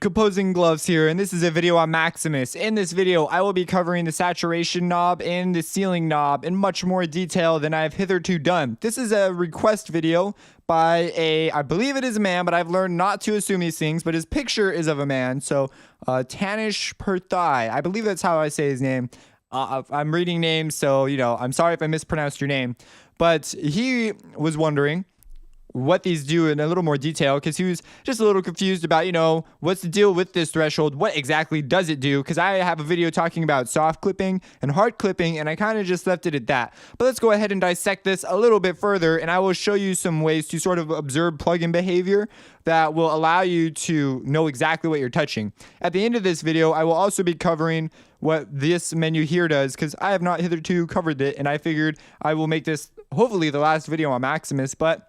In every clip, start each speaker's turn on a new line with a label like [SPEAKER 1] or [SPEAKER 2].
[SPEAKER 1] Composing Gloves here, and this is a video on Maximus. In this video, I will be covering the saturation knob and the ceiling knob in much more detail than I have hitherto done. This is a request video by I believe it is a man, but I've learned not to assume these things, but his picture is of a man, so Tanish Perthai. I believe that's how I say his name. I'm reading names, so, I'm sorry if I mispronounced your name. But he was wondering what these do in a little more detail, because he was just a little confused about, what's the deal with this threshold? What exactly does it do? Because I have a video talking about soft clipping and hard clipping, and I kind of just left it at that. But let's go ahead and dissect this a little bit further, and I will show you some ways to sort of observe plugin behavior that will allow you to know exactly what you're touching. At the end of this video, I will also be covering what this menu here does, because I have not hitherto covered it, and I figured I will make this hopefully the last video on Maximus, but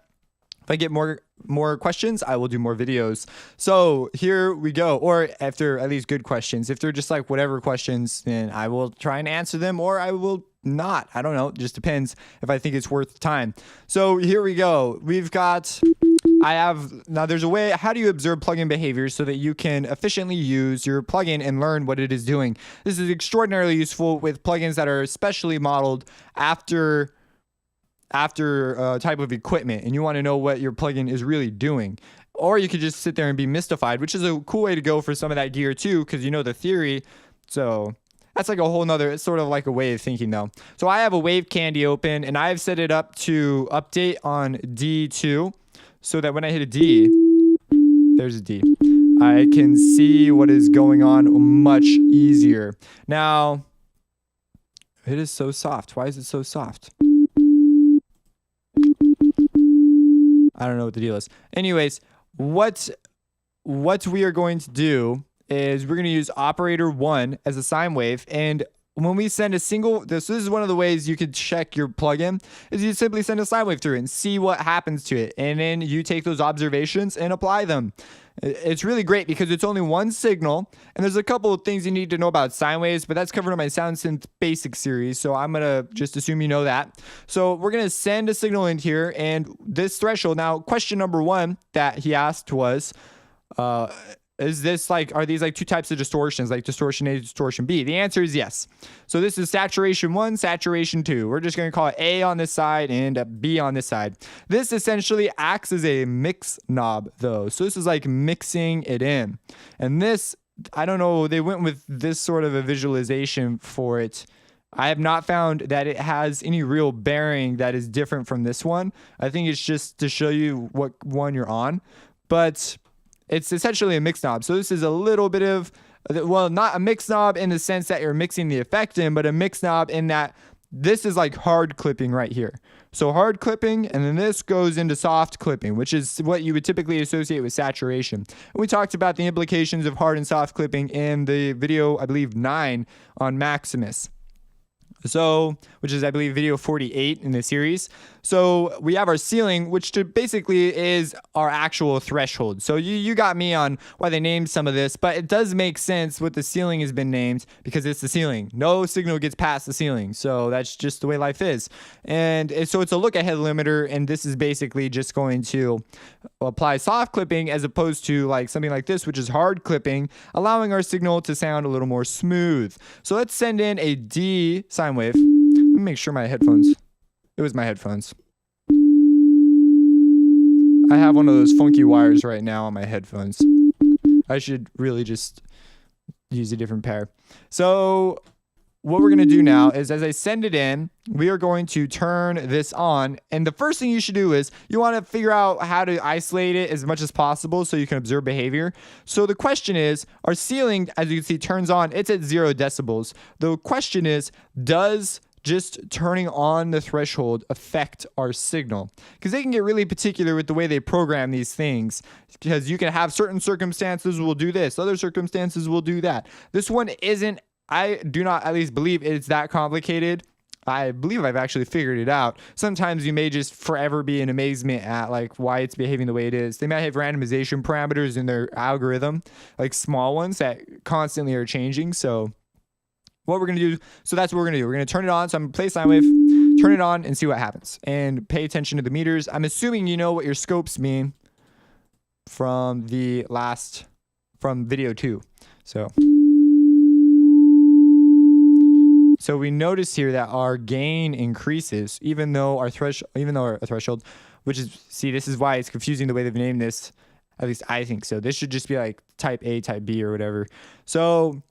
[SPEAKER 1] if I get more questions, I will do more videos. So here we go. Or if they're at least good questions. If they're just like whatever questions, then I will try and answer them, or I will not. I don't know. It just depends if I think it's worth time. So here we go. Now there's a way, how do you observe plugin behavior so that you can efficiently use your plugin and learn what it is doing? This is extraordinarily useful with plugins that are especially modeled after type of equipment, and you want to know what your plugin is really doing. Or you could just sit there and be mystified, which is a cool way to go for some of that gear too, because you know the theory. So that's like a whole nother, it's sort of like a way of thinking though. So I have a wave candy open, and I've set it up to update on D2, so that when I hit a D, there's a D, I can see what is going on much easier. Now, it is so soft. Why is it so soft? I don't know what the deal is. Anyways, what we are going to do is we're going to use operator 1 as a sine wave, and when we send a single, this is one of the ways you could check your plugin, is you simply send a sine wave through and see what happens to it, and then you take those observations and apply them. It's really great because it's only one signal, and there's a couple of things you need to know about sine waves, but that's covered in my Sound Synth Basic series, so I'm going to just assume you know that. So we're going to send a signal in here, and this threshold, now question number 1 that he asked was, is this are these like two types of distortions, like distortion A, distortion B? The answer is yes. So this is saturation 1, saturation 2. We're just going to call it A on this side and B on this side. This essentially acts as a mix knob though. So this is like mixing it in. And this, I don't know, they went with this sort of a visualization for it. I have not found that it has any real bearing that is different from this one. I think it's just to show you what one you're on. But it's essentially a mix knob. So this is a little bit of, well, not a mix knob in the sense that you're mixing the effect in, but a mix knob in that this is like hard clipping right here. So hard clipping, and then this goes into soft clipping, which is what you would typically associate with saturation. And we talked about the implications of hard and soft clipping in the video, I believe 9 on Maximus. So, which is, I believe, video 48 in the series. So we have our ceiling, which basically is our actual threshold. So you got me on why they named some of this, but it does make sense what the ceiling has been named, because it's the ceiling. No signal gets past the ceiling. So that's just the way life is. And so it's a look ahead limiter, and this is basically just going to apply soft clipping as opposed to like something like this, which is hard clipping, allowing our signal to sound a little more smooth. So let's send in a D sine wave. Let me make sure my headphones. It was my headphones. I have one of those funky wires right now on my headphones. I should really just use a different pair. So what we're going to do now is, as I send it in, we are going to turn this on. And the first thing you should do is you want to figure out how to isolate it as much as possible so you can observe behavior. So the question is, our ceiling, as you can see, turns on. It's at 0 decibels. The question is, does just turning on the threshold affect our signal? Because they can get really particular with the way they program these things, because you can have certain circumstances will do this, other circumstances will do that. This one isn't, I do not at least believe it's that complicated. I believe I've actually figured it out. Sometimes you may just forever be in amazement at like why it's behaving the way it is. They might have randomization parameters in their algorithm, like small ones that constantly are changing. So what we're going to do, so that's what we're going to do. We're going to turn it on. So I'm going to play sine wave, turn it on, and see what happens. And pay attention to the meters. I'm assuming you know what your scopes mean from the last from video 2. So we notice here that our gain increases, even though our threshold, which is, see, this is why it's confusing the way they've named this. At least I think so. This should just be like type A, type B, or whatever. So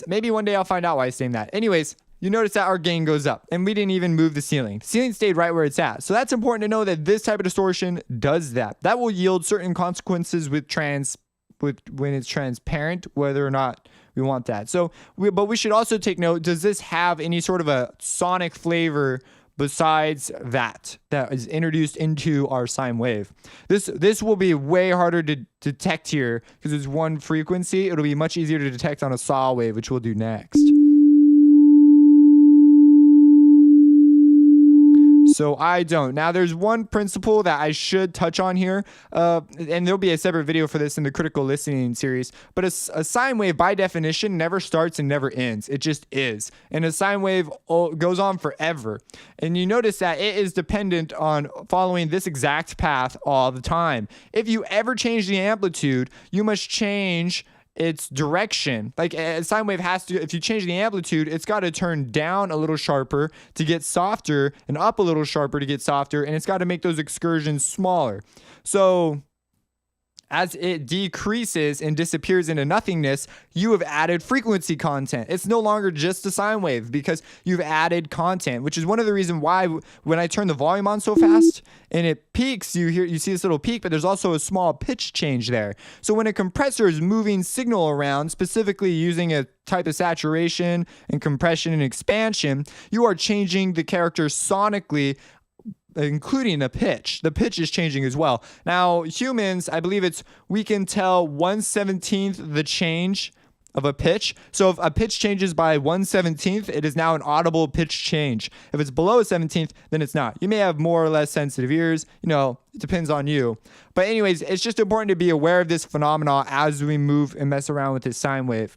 [SPEAKER 1] maybe one day I'll find out why it's named that. Anyways, you notice that our gain goes up, and we didn't even move the ceiling. The ceiling stayed right where it's at. So that's important to know that this type of distortion does that. That will yield certain consequences when it's transparent, whether or not we want that. But we should also take note, does this have any sort of a sonic flavor besides that is introduced into our sine wave? This will be way harder to detect here because it's one frequency. It'll be much easier to detect on a saw wave, which we'll do next. So I don't. Now there's one principle that I should touch on here, and there'll be a separate video for this in the critical listening series, but a sine wave by definition never starts and never ends. It just is. And a sine wave goes on forever. And you notice that it is dependent on following this exact path all the time. If you ever change the amplitude, you must change its direction. Like a sine wave has to, if you change the amplitude, it's got to turn down a little sharper to get softer and up a little sharper to get softer, and it's got to make those excursions smaller. So as it decreases and disappears into nothingness, you have added frequency content. It's no longer just a sine wave because you've added content, which is one of the reasons why when I turn the volume on so fast and it peaks, you see this little peak, but there's also a small pitch change there. So when a compressor is moving signal around, specifically using a type of saturation and compression and expansion, you are changing the character sonically, including the pitch. The pitch is changing as well. Now, humans, I believe we can tell 1/17 the change of a pitch. So if a pitch changes by 1/17, it is now an audible pitch change. If it's below a 17th, then it's not. You may have more or less sensitive ears. It depends on you. But anyways, it's just important to be aware of this phenomenon as we move and mess around with this sine wave.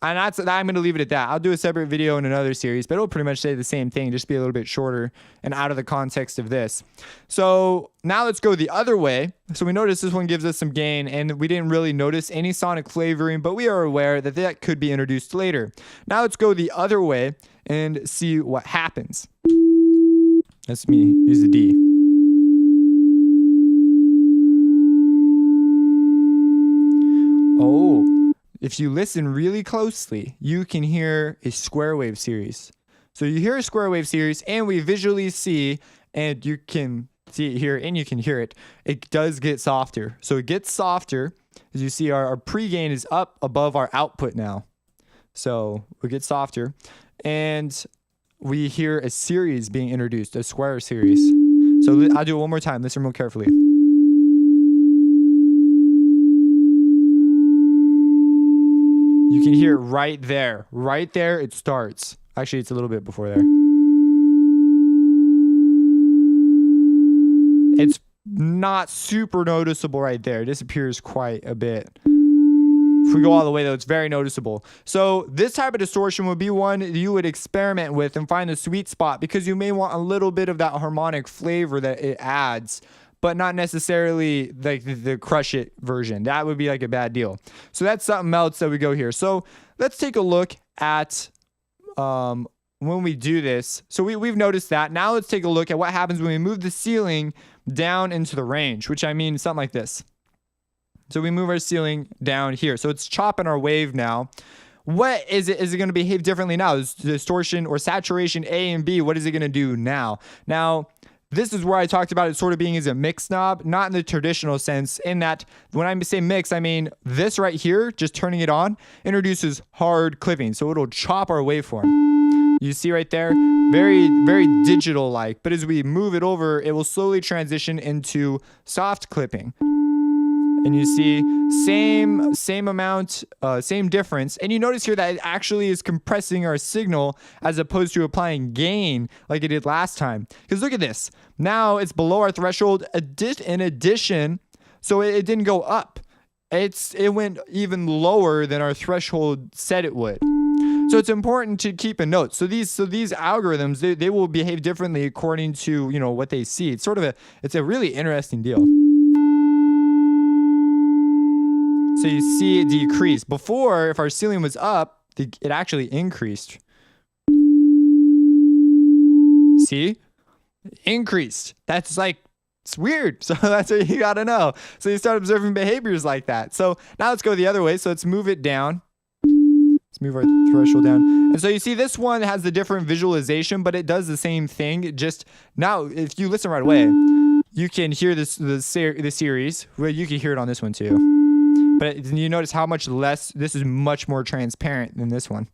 [SPEAKER 1] And I'm going to leave it at that. I'll do a separate video in another series, but it'll pretty much say the same thing, just be a little bit shorter and out of the context of this. So now let's go the other way. So we notice this one gives us some gain, and we didn't really notice any sonic flavoring, but we are aware that that could be introduced later. Now let's go the other way and see what happens. That's me. Use the D. Oh. If you listen really closely, you can hear a square wave series. So you hear a square wave series, and we visually see, and you can see it here, and you can hear it. It does get softer. So it gets softer. As you see, our pre-gain is up above our output now. So we get softer, and we hear a series being introduced, a square series. So I'll do it one more time. Listen real carefully. You can hear it right there. Right there, it starts. Actually, it's a little bit before there. It's not super noticeable right there. It disappears quite a bit. If we go all the way, though, it's very noticeable. So this type of distortion would be one you would experiment with and find the sweet spot, because you may want a little bit of that harmonic flavor that it adds, but not necessarily like the crush it version. That would be like a bad deal. So that's something else that we go here. So let's take a look at when we do this. So we've noticed that. Now let's take a look at what happens when we move the ceiling down into the range, which I mean something like this. So we move our ceiling down here. So it's chopping our wave now. What is it? Is it going to behave differently now? Is distortion or saturation A and B, what is it going to do now? Now, this is where I talked about it sort of being as a mix knob, not in the traditional sense, in that when I say mix, I mean this right here, just turning it on, introduces hard clipping. So it'll chop our waveform. You see right there, very, very digital-like. But as we move it over, it will slowly transition into soft clipping. And you see same amount, same difference. And you notice here that it actually is compressing our signal as opposed to applying gain like it did last time. Because look at this. Now it's below our threshold in addition. So it didn't go up. It went even lower than our threshold said it would. So it's important to keep a note. So these algorithms, they will behave differently according to, what they see. It's a really interesting deal. So you see it decrease. Before, if our ceiling was up, it actually increased. See? Increased. That's like, it's weird. So that's what you got to know. So you start observing behaviors like that. So now let's go the other way. So let's move it down. Let's move our threshold down. And so you see this one has the different visualization, but it does the same thing. Just now, if you listen right away, you can hear the series. Well, you can hear it on this one too. But you notice how much less, this is much more transparent than this one.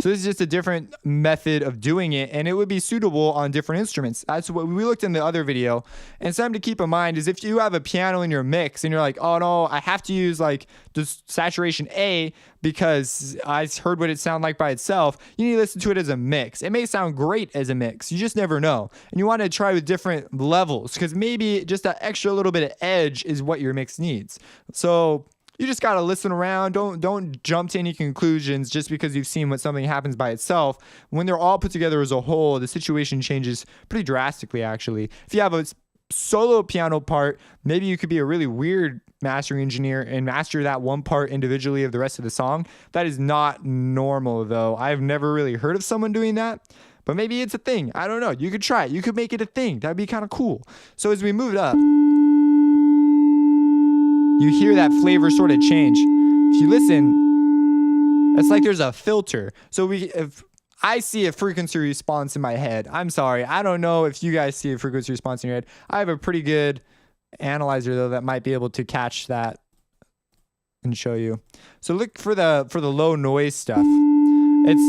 [SPEAKER 1] So this is just a different method of doing it, and it would be suitable on different instruments. That's what we looked in the other video. And something to keep in mind is if you have a piano in your mix and you're like, oh no, I have to use like the saturation A because I heard what it sounded like by itself, you need to listen to it as a mix. It may sound great as a mix. You just never know. And you want to try with different levels because maybe just that extra little bit of edge is what your mix needs. So you just got to listen around. Don't jump to any conclusions just because you've seen what something happens by itself. When they're all put together as a whole, the situation changes pretty drastically, actually. If you have a solo piano part, maybe you could be a really weird mastering engineer and master that one part individually of the rest of the song. That is not normal, though. I've never really heard of someone doing that. But maybe it's a thing. I don't know. You could try it. You could make it a thing. That'd be kind of cool. So as we move it up, you hear that flavor sort of change. If you listen, it's like there's a filter. So if I see a frequency response in my head, I'm sorry, I don't know if you guys see a frequency response in your head. I have a pretty good analyzer though that might be able to catch that and show you. So look for the low noise stuff. That's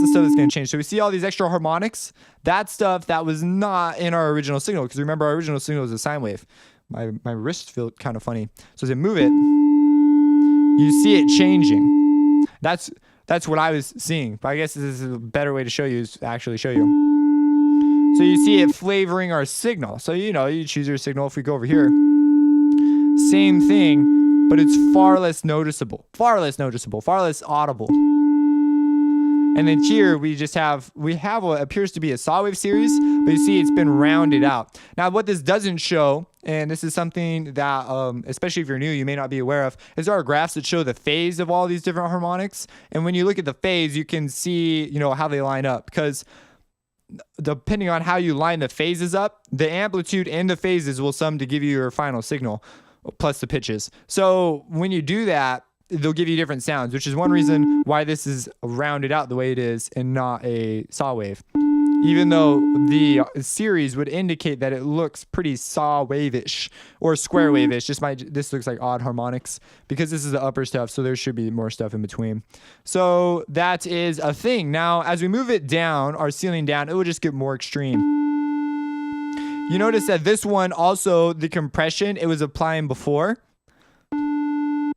[SPEAKER 1] the stuff that's going to change. So we see all these extra harmonics. That stuff that was not in our original signal, because remember our original signal was a sine wave. My wrist felt kind of funny. So as I move it, you see it changing. That's what I was seeing. But I guess this is a better way to show you, is to actually show you. So you see it flavoring our signal. So you choose your signal. If we go over here, same thing, but it's far less noticeable, far less audible. And then here we have what appears to be a saw wave series, but you see it's been rounded out. Now what this doesn't show, and this is something that, especially if you're new, you may not be aware of, is there are graphs that show the phase of all these different harmonics. And when you look at the phase, you can see, how they line up, because depending on how you line the phases up, the amplitude and the phases will sum to give you your final signal, plus the pitches. So when you do that, they'll give you different sounds, which is one reason why this is rounded out the way it is and not a saw wave. Even though the series would indicate that it looks pretty saw wave-ish or square wave-ish. This looks like odd harmonics because this is the upper stuff, so there should be more stuff in between. So that is a thing. Now, as we move it down, our ceiling down, it will just get more extreme. You notice that this one also, the compression it was applying before,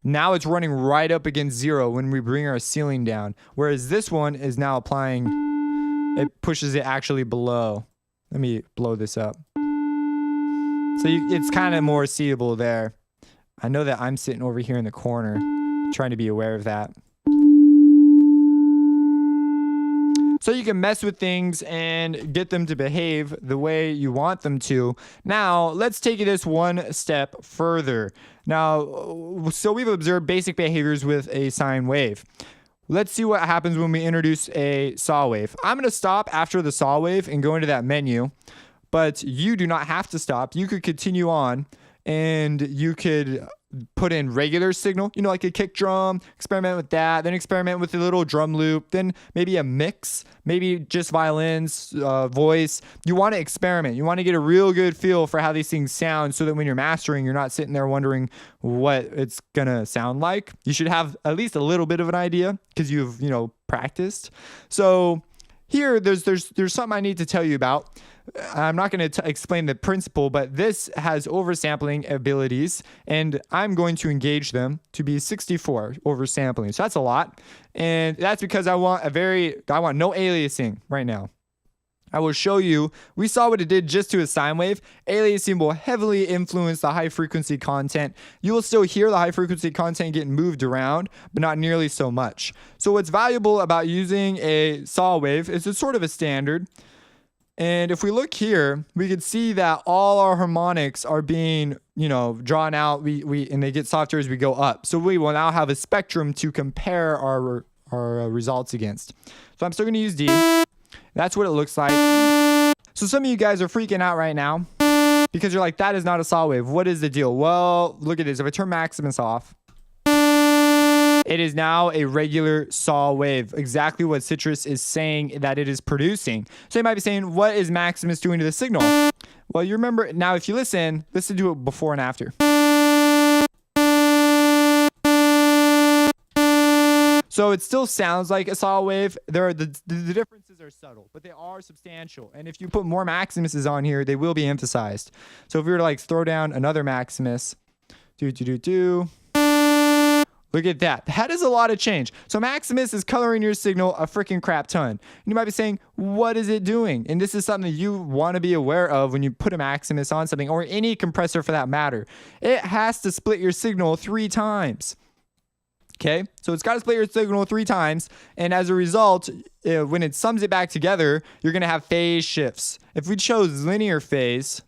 [SPEAKER 1] now it's running right up against 0 when we bring our ceiling down. Whereas this one is now applying, it pushes it actually below. Let me blow this up. So it's kind of more seeable there. I know that I'm sitting over here in the corner, trying to be aware of that. So you can mess with things and get them to behave the way you want them to. Now, let's take this one step further. Now, so we've observed basic behaviors with a sine wave. Let's see what happens when we introduce a saw wave. I'm going to stop after the saw wave and go into that menu, but you do not have to stop. You could continue on and you could put in regular signal, like a kick drum, experiment with that, then experiment with a little drum loop, then maybe a mix, maybe just violins, voice. You want to experiment. You want to get a real good feel for how these things sound so that when you're mastering, you're not sitting there wondering what it's going to sound like. You should have at least a little bit of an idea because you've, practiced. So here, there's something I need to tell you about. I'm not going to explain the principle, but this has oversampling abilities, and I'm going to engage them to be 64 oversampling. So that's a lot, and that's because I want no aliasing right now. I will show you. We saw what it did just to a sine wave. Aliasing will heavily influence the high frequency content. You will still hear the high frequency content getting moved around, but not nearly so much. So what's valuable about using a saw wave is it's sort of a standard. And if we look here, we can see that all our harmonics are being, drawn out. And they get softer as we go up. So we will now have a spectrum to compare our results against. So I'm still going to use D. That's what it looks like. So some of you guys are freaking out right now because you're like, that is not a saw wave. What is the deal? Well, look at this. If I turn Maximus off, it is now a regular saw wave. Exactly what Citrus is saying that it is producing. So you might be saying, what is Maximus doing to the signal? Well, you remember, now if you listen to it before and after. So it still sounds like a saw wave. The differences are subtle, but they are substantial. And if you put more Maximuses on here, they will be emphasized. So if we were to like throw down another Maximus, look at that. That is a lot of change. So Maximus is coloring your signal a freaking crap ton. And you might be saying, what is it doing? And this is something that you want to be aware of when you put a Maximus on something, or any compressor for that matter. It has to split your signal 3 times. Okay, so it's got to split your signal 3 times, and as a result, when it sums it back together, you're going to have phase shifts. If we chose linear phase,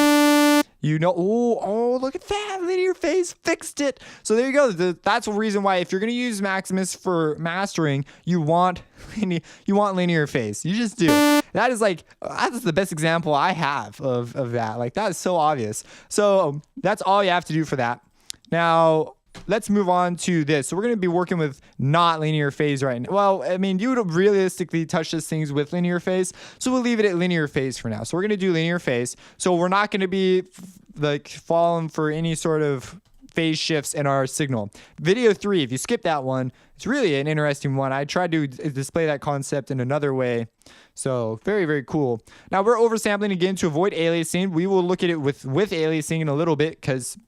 [SPEAKER 1] oh, look at that, linear phase fixed it. So there you go. That's the reason why if you're going to use Maximus for mastering, you want linear phase. You just do. That's the best example I have of that. Like, that is so obvious. So that's all you have to do for that. Now, let's move on to this. So we're going to be working with not linear phase right now. Well, I mean, you would realistically touch these things with linear phase. So we'll leave it at linear phase for now. So we're going to do linear phase. So we're not going to be like falling for any sort of phase shifts in our signal. Video 3, if you skip that one, it's really an interesting one. I tried to display that concept in another way. So very, very cool. Now we're oversampling again to avoid aliasing. We will look at it with aliasing in a little bit, because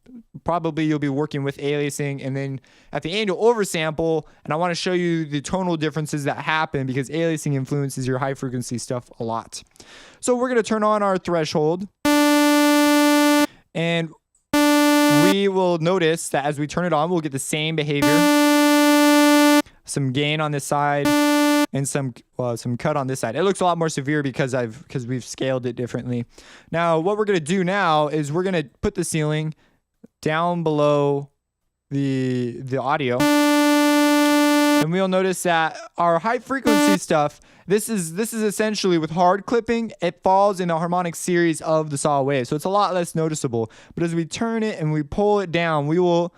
[SPEAKER 1] probably you'll be working with aliasing, and then at the end you'll oversample, and I want to show you the tonal differences that happen because aliasing influences your high frequency stuff a lot. So we're going to turn on our threshold, and we will notice that as we turn it on, we'll get the same behavior. Some gain on this side and some cut on this side. It looks a lot more severe because we've scaled it differently. Now, what we're going to do now is we're going to put the ceiling down below the audio. And we'll notice that our high frequency stuff, this is essentially with hard clipping, it falls in the harmonic series of the saw wave. So it's a lot less noticeable. But as we turn it and we pull it down, we will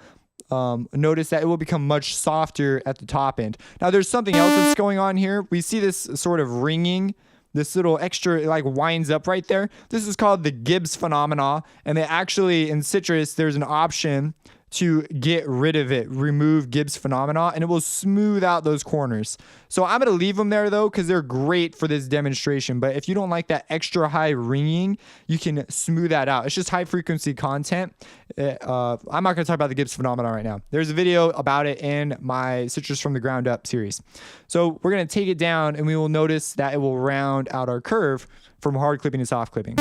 [SPEAKER 1] notice that it will become much softer at the top end. Now there's something else that's going on here. We see this sort of ringing, this little extra, like, winds up right there. This is called the Gibbs Phenomena. And they actually, in Citrus, there's an option to get rid of it, remove Gibbs Phenomena, and it will smooth out those corners. So I'm going to leave them there though, because they're great for this demonstration. But if you don't like that extra high ringing, you can smooth that out. It's just high frequency content. I'm not going to talk about the Gibbs Phenomena right now. There's a video about it in my Citrus from the Ground Up series. So we're going to take it down, and we will notice that it will round out our curve from hard clipping to soft clipping.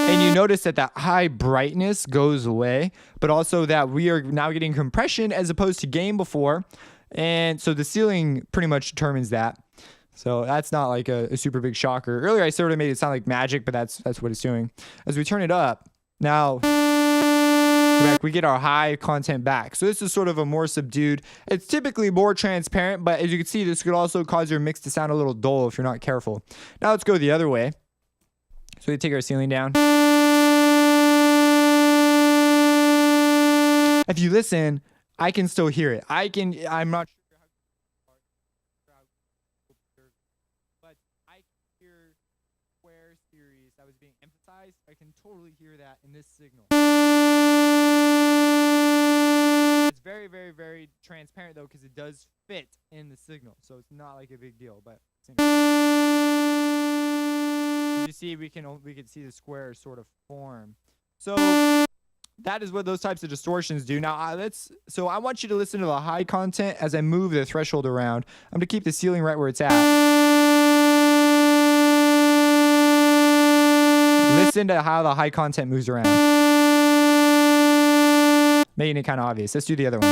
[SPEAKER 1] And you notice that high brightness goes away, but also that we are now getting compression as opposed to gain before. And so the ceiling pretty much determines that. So that's not like a super big shocker. Earlier I sort of made it sound like magic, but that's what it's doing. As we turn it up, now we get our high content back. So this is sort of a more subdued. It's typically more transparent, but as you can see, this could also cause your mix to sound a little dull if you're not careful. Now let's go the other way. So we take our ceiling down. If you listen, I can still hear it. I'm not sure how, but I can hear square series that was being emphasized. I can totally hear that in this signal. It's very, very, very transparent though, because it does fit in the signal. So it's not like a big deal, but you see, we can see the square sort of form. So that is what those types of distortions do. Now so I want you to listen to the high content as I move the threshold around. I'm gonna keep the ceiling right where it's at. Listen to how the high content moves around, making it kind of obvious. Let's do the other one.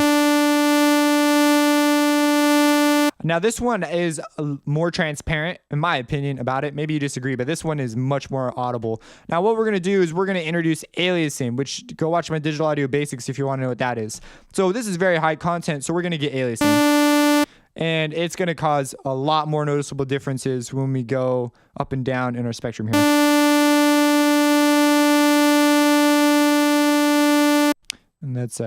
[SPEAKER 1] Now, this one is more transparent, in my opinion, about it. Maybe you disagree, but this one is much more audible. Now, what we're going to do is we're going to introduce aliasing, which go watch my digital audio basics if you want to know what that is. So this is very high content, so we're going to get aliasing. And it's going to cause a lot more noticeable differences when we go up and down in our spectrum here. And that's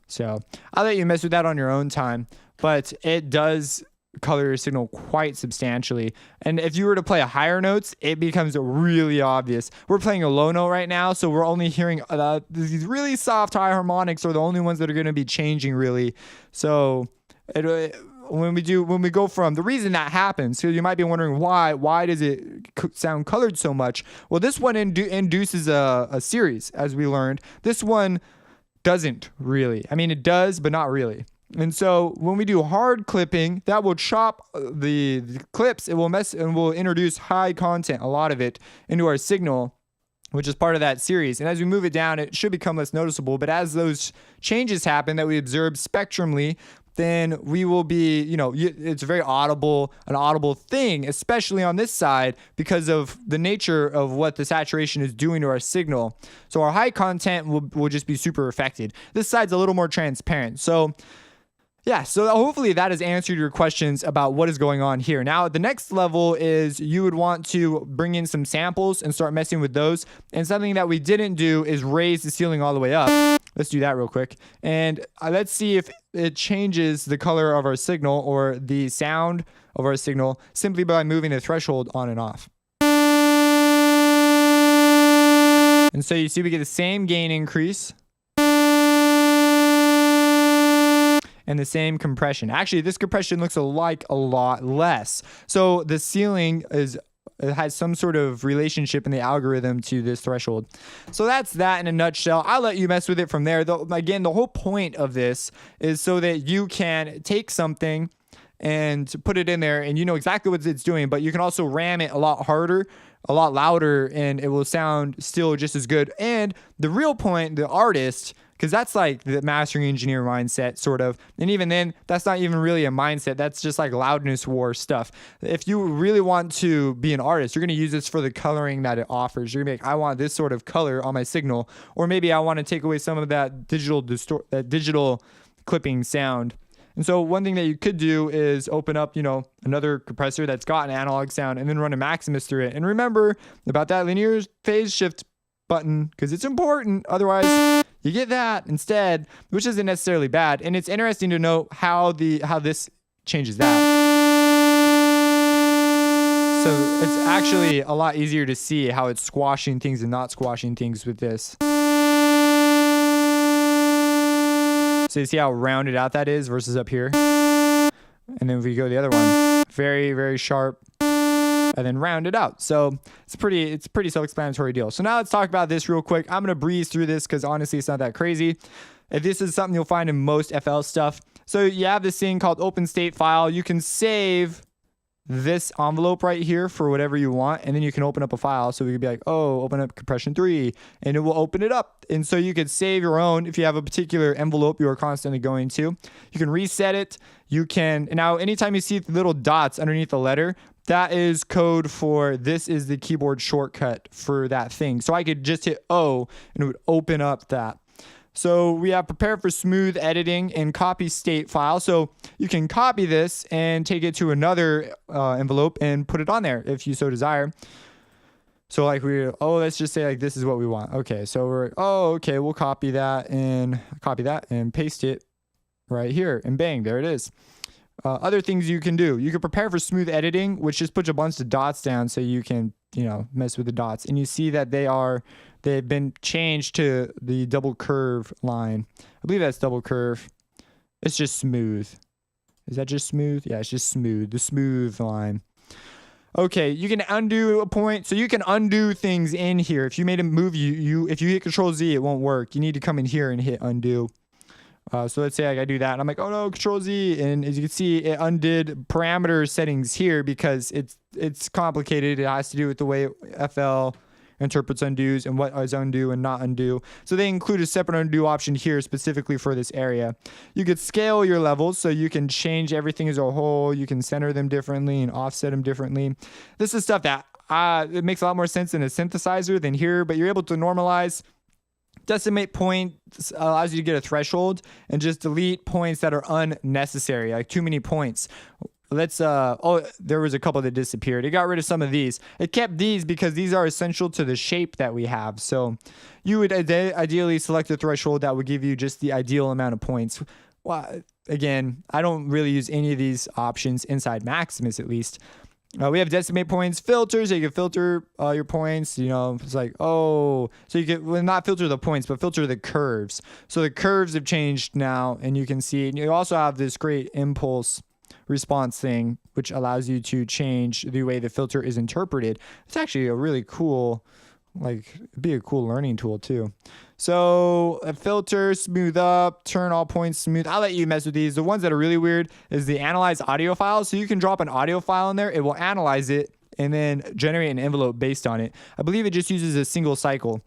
[SPEAKER 1] so I'll let you mess with that on your own time, but it does color your signal quite substantially. And if you were to play a higher notes, it becomes really obvious. We're playing a low note right now, so we're only hearing these really soft high harmonics are the only ones that are going to be changing really. So when we go from the reason that happens, so you might be wondering why does it sound colored so much? Well, this one induces a series, as we learned. This one doesn't really. I mean, it does, but not really. And so when we do hard clipping, that will chop the clips. It will mess and will introduce high content, a lot of it, into our signal, which is part of that series. And as we move it down, it should become less noticeable. But as those changes happen that we observe spectrumly, then we will be, it's very an audible thing, especially on this side because of the nature of what the saturation is doing to our signal. So our high content will just be super affected. This side's a little more transparent. So yeah, so hopefully that has answered your questions about what is going on here. Now, the next level is you would want to bring in some samples and start messing with those. And something that we didn't do is raise the ceiling all the way up. Let's do that real quick. And let's see if it changes the color of our signal or the sound of our signal simply by moving the threshold on and off. And so you see we get the same gain increase and the same compression. Actually, this compression looks like a lot less. So the ceiling it has some sort of relationship in the algorithm to this threshold. So that's that in a nutshell. I'll let you mess with it from there. Again, the whole point of this is so that you can take something and put it in there and you know exactly what it's doing, but you can also ram it a lot harder, a lot louder, and it will sound still just as good. And the real point, the artist, because that's like the mastering engineer mindset, sort of. And even then, that's not even really a mindset. That's just like loudness war stuff. If you really want to be an artist, you're going to use this for the coloring that it offers. You're going to be like, I want this sort of color on my signal. Or maybe I want to take away some of that digital clipping sound. And so one thing that you could do is open up, another compressor that's got an analog sound and then run a Maximus through it. And remember about that linear phase shift button because it's important. Otherwise, you get that instead, which isn't necessarily bad. And it's interesting to know how this changes that. So it's actually a lot easier to see how it's squashing things and not squashing things with this. So you see how rounded out that is versus up here. And then if we go the other one, very, very sharp. And then round it out. So it's pretty self-explanatory deal. So now let's talk about this real quick. I'm going to breeze through this because honestly, it's not that crazy. If this is something you'll find in most FL stuff. So you have this thing called open state file. You can save this envelope right here for whatever you want. And then you can open up a file. So we could be like, oh, open up compression 3 and it will open it up. And so you could save your own if you have a particular envelope you are constantly going to. You can reset it. You can, now anytime you see the little dots underneath the letter, that is code for this is the keyboard shortcut for that thing. So I could just hit O and it would open up that. So we have prepare for smooth editing and copy state file. So you can copy this and take it to another envelope and put it on there if you so desire. So like let's just say like this is what we want. Okay, so we'll copy that and paste it right here and bang, there it is. Other things you can do. You can prepare for smooth editing, which just puts a bunch of dots down so you can, mess with the dots. And you see that they've been changed to the double curve line. I believe that's double curve. It's just smooth. Is that just smooth? Yeah, it's just smooth. The smooth line. Okay, you can undo a point. So you can undo things in here. If you made a move, if you hit Control Z, it won't work. You need to come in here and hit undo. So let's say I do that and I'm like, oh no, Control Z. And as you can see, it undid parameter settings here because it's complicated. It has to do with the way FL interprets undos and what is undo and not undo. So they include a separate undo option here specifically for this area. You could scale your levels so you can change everything as a whole. You can center them differently and offset them differently. This is stuff that it makes a lot more sense in a synthesizer than here, but you're able to normalize. Decimate points allows you to get a threshold and just delete points that are unnecessary, like too many points. There was a couple that disappeared. It got rid of some of these. It kept these because these are essential to the shape that we have. So you would ideally select a threshold that would give you just the ideal amount of points. Well, again, I don't really use any of these options inside Maximus, at least. We have decimate points, filters. So you can filter your points. It's like, so you can not filter the points, but filter the curves. So the curves have changed now, and you can see. And you also have this great impulse response thing, which allows you to change the way the filter is interpreted. It's actually a really cool, it'd be a cool learning tool too. So a filter, smooth up, turn all points smooth. I'll let you mess with these. The ones that are really weird is the analyze audio file. So you can drop an audio file in there. It will analyze it and then generate an envelope based on it. I believe it just uses a single cycle.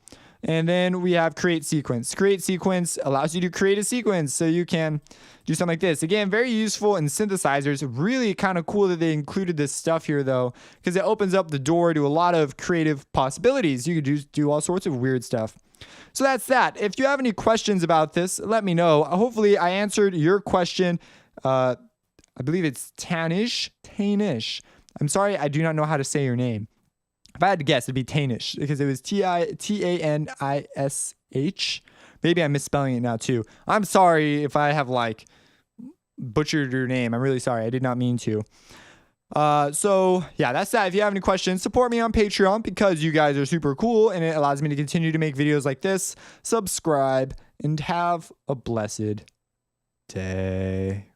[SPEAKER 1] And then we have create sequence. Create sequence allows you to create a sequence so you can do something like this. Again, very useful in synthesizers. Really kind of cool that they included this stuff here though, because it opens up the door to a lot of creative possibilities. You could do all sorts of weird stuff. So that's that. If you have any questions about this, let me know. Hopefully I answered your question. I believe it's Tanish. I'm sorry, I do not know how to say your name. If I had to guess, it'd be Tanish because it was Tanish. Maybe I'm misspelling it now too. I'm sorry if I have butchered your name. I'm really sorry. I did not mean to. So yeah, that's that. If you have any questions, support me on Patreon because you guys are super cool and it allows me to continue to make videos like this. Subscribe and have a blessed day.